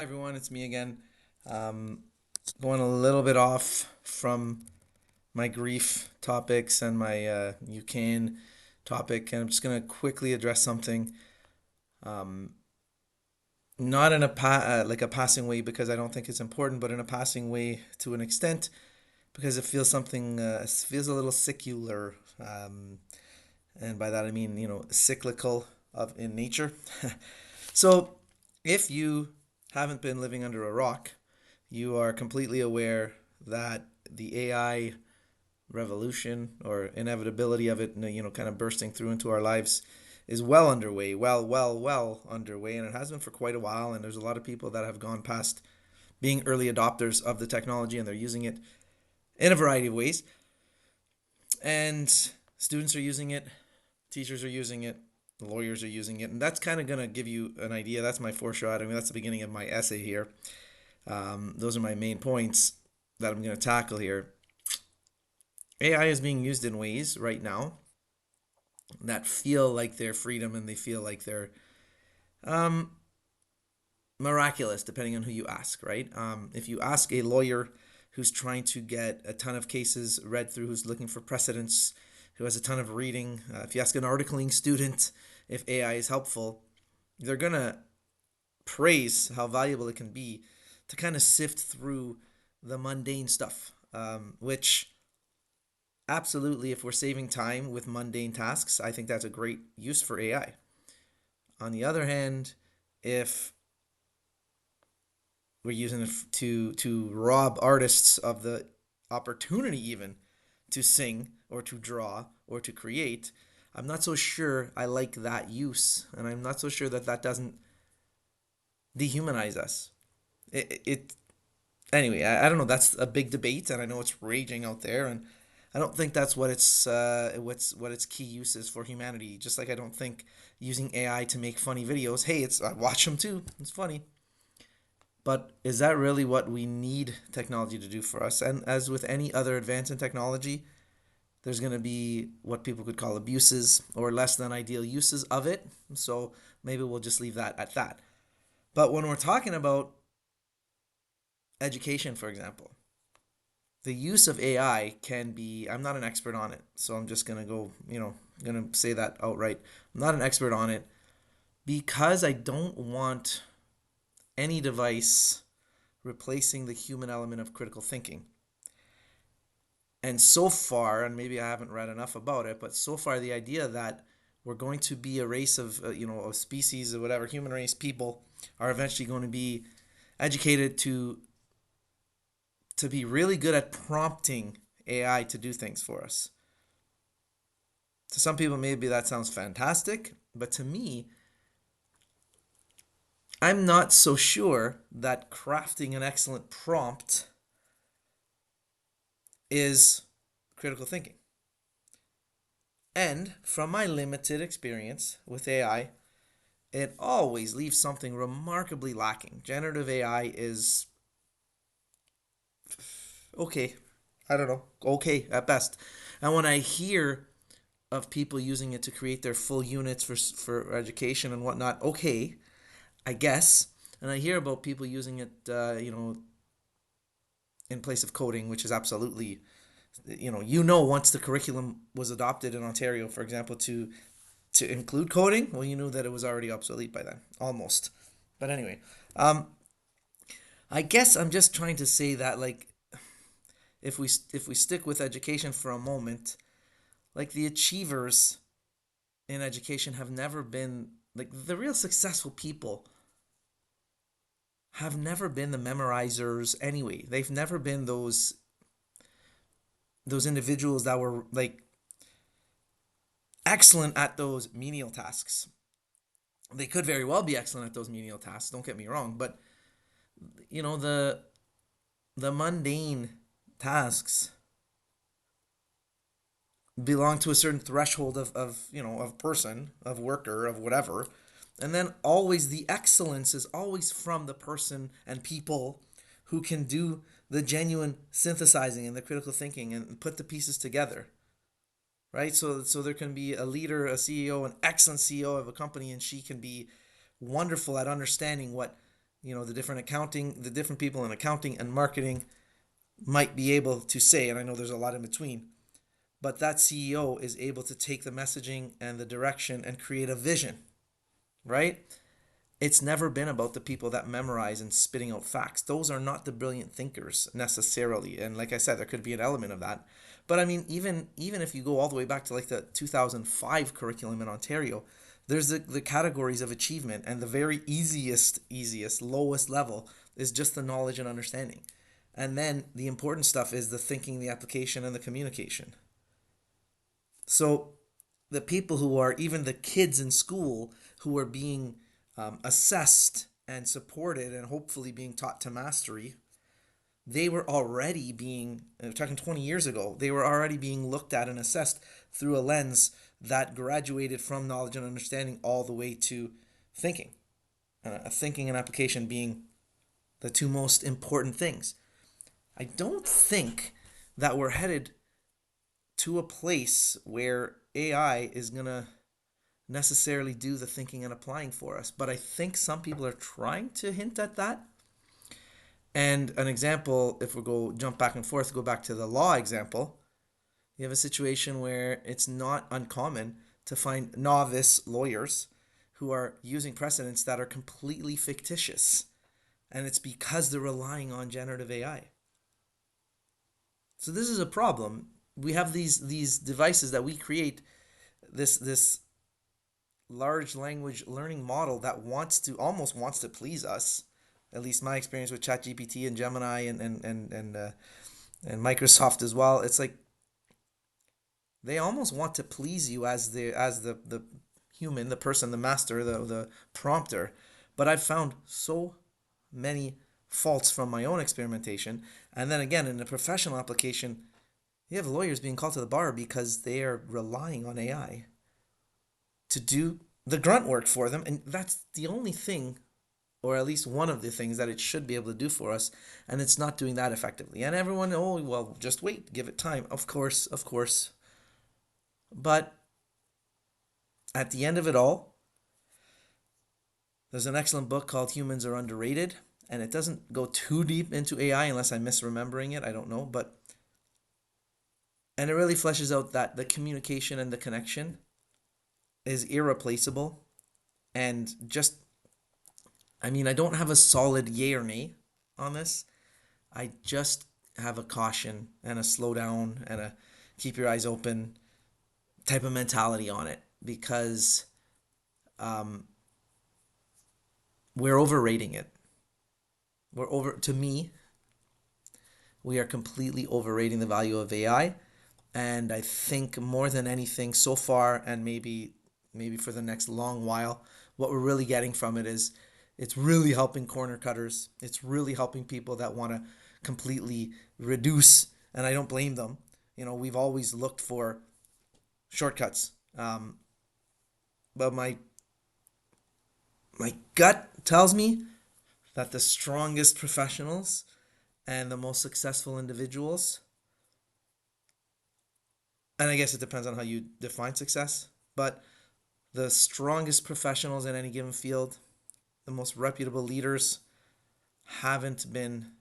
Everyone, it's me again. Um, Going a little bit off from my grief topics and my you can topic, and I'm just gonna quickly address something. Um, Not in like a passing way because I don't think it's important, but in a passing way to an extent because it feels it feels a little secular, and by that I mean cyclical of in nature. So, if you haven't been living under a rock, you are completely aware that the AI revolution or inevitability of it, kind of bursting through into our lives is well underway, well underway, and it has been for quite a while. And there's a lot of people that have gone past being early adopters of the technology and they're using it in a variety of ways. And students are using it, teachers are using it, lawyers are using it, and that's kind of going to give you an idea. That's my foreshadowing. That's the beginning of my essay here. Those are my main points that I'm going to tackle here. AI is being used in ways right now that feel like they're freedom and they feel like they're um, miraculous, depending on who you ask, right? If you ask a lawyer who's trying to get a ton of cases read through, who's looking for precedents, who has a ton of reading, if you ask an articling student if AI is helpful, they're going to praise how valuable it can be to kind of sift through the mundane stuff, which absolutely, if we're saving time with mundane tasks, I think that's a great use for AI. On the other hand, if we're using it to rob artists of the opportunity even to sing or to draw or to create, I'm not so sure I like that use, and I'm not so sure that that doesn't dehumanize us. It anyway. I don't know. That's a big debate, and I know it's raging out there, and I don't think that's what its key use is for humanity. Just like I don't think using AI to make funny videos. Hey, it's I watch them too. It's funny. But is that really what we need technology to do for us? And as with any other advance in technology, there's going to be what people could call abuses or less than ideal uses of it. So maybe we'll just leave that at that. But when we're talking about education, for example, the use of AI can be, I'm not an expert on it, so I'm just going to go, going to say that outright. I'm not an expert on it because I don't want any device replacing the human element of critical thinking. And so far, and maybe I haven't read enough about it, but so far the idea that we're going to be a race of, a species or whatever, human race people are eventually going to be educated to be really good at prompting AI to do things for us. To some people, maybe that sounds fantastic, but to me, I'm not so sure that crafting an excellent prompt is critical thinking. And from my limited experience with AI, it always leaves something remarkably lacking. Generative AI is okay. I don't know, okay at best. And when I hear of people using it to create their full units for education and whatnot, okay, I guess. And I hear about people using it, in place of coding, which is absolutely, once the curriculum was adopted in Ontario, for example, to include coding, well, you knew that it was already obsolete by then, almost. But anyway, um, I guess I'm just trying to say that, like, if we stick with education for a moment, like the achievers in education have never been like the real successful people have never been the memorizers anyway. They've never been those individuals that were like excellent at those menial tasks. They could very well be excellent at those menial tasks, don't get me wrong, but you know the mundane tasks belong to a certain threshold of person, of worker, of whatever. And then always the excellence is always from the person and people who can do the genuine synthesizing and the critical thinking and put the pieces together. Right? So there can be a leader, a CEO, an excellent CEO of a company, and she can be wonderful at understanding what The different people in accounting and marketing might be able to say, and I know there's a lot in between, but that CEO is able to take the messaging and the direction and create a vision, right? It's never been about the people that memorize and spitting out facts. Those are not the brilliant thinkers necessarily. And like I said, there could be an element of that. But I mean, even if you go all the way back to like the 2005 curriculum in Ontario, there's the categories of achievement, and the very easiest, lowest level is just the knowledge and understanding. And then the important stuff is the thinking, the application, and the communication. So the people who are, even the kids in school who are being assessed and supported and hopefully being taught to mastery, they were already being, we're talking 20 years ago, they were already being looked at and assessed through a lens that graduated from knowledge and understanding all the way to thinking. Thinking and application being the two most important things. I don't think that we're headed to a place where AI is going to necessarily do the thinking and applying for us, but I think some people are trying to hint at that. And an example, if we go jump back and forth, go back to the law example, you have a situation where it's not uncommon to find novice lawyers who are using precedents that are completely fictitious. And it's because they're relying on generative AI. So this is a problem. We have these devices that we create, this large language learning model that almost wants to please us. At least my experience with ChatGPT and Gemini and Microsoft as well. It's like they almost want to please you as the human, the person, the master, the prompter. But I've found so many faults from my own experimentation. And then again, in a professional application, you have lawyers being called to the bar because they are relying on AI to do the grunt work for them. And that's the only thing, or at least one of the things that it should be able to do for us. And it's not doing that effectively. And everyone, oh, well, just wait, give it time. Of course, of course. But at the end of it all, there's an excellent book called Humans Are Underrated. And it doesn't go too deep into AI unless I'm misremembering it. I don't know. And it really fleshes out that the communication and the connection is irreplaceable. And just, I mean, I don't have a solid yay or nay on this. I just have a caution and a slow down and a keep your eyes open type of mentality on it, because um, we're overrating it. To me, we are completely overrating the value of AI. And I think more than anything so far, and maybe for the next long while, what we're really getting from it is it's really helping corner cutters. It's really helping people that want to completely reduce, and I don't blame them. We've always looked for shortcuts. But my gut tells me that the strongest professionals and the most successful individuals, and I guess it depends on how you define success, but the strongest professionals in any given field, the most reputable leaders, haven't been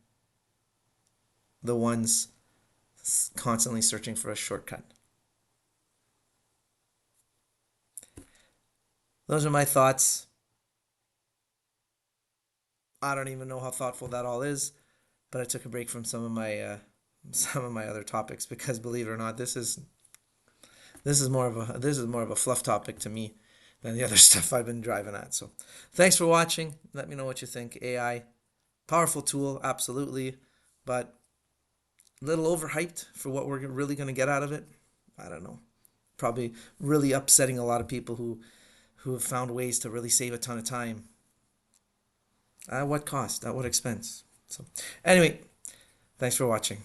the ones constantly searching for a shortcut. Those are my thoughts. I don't even know how thoughtful that all is, but I took a break from some of my some of my other topics because, believe it or not, this is more of a fluff topic to me than the other stuff I've been driving at. So, thanks for watching. Let me know what you think. AI, powerful tool, absolutely, but a little overhyped for what we're really going to get out of it. I don't know. Probably really upsetting a lot of people who have found ways to really save a ton of time. At what cost? At what expense? So, anyway, thanks for watching.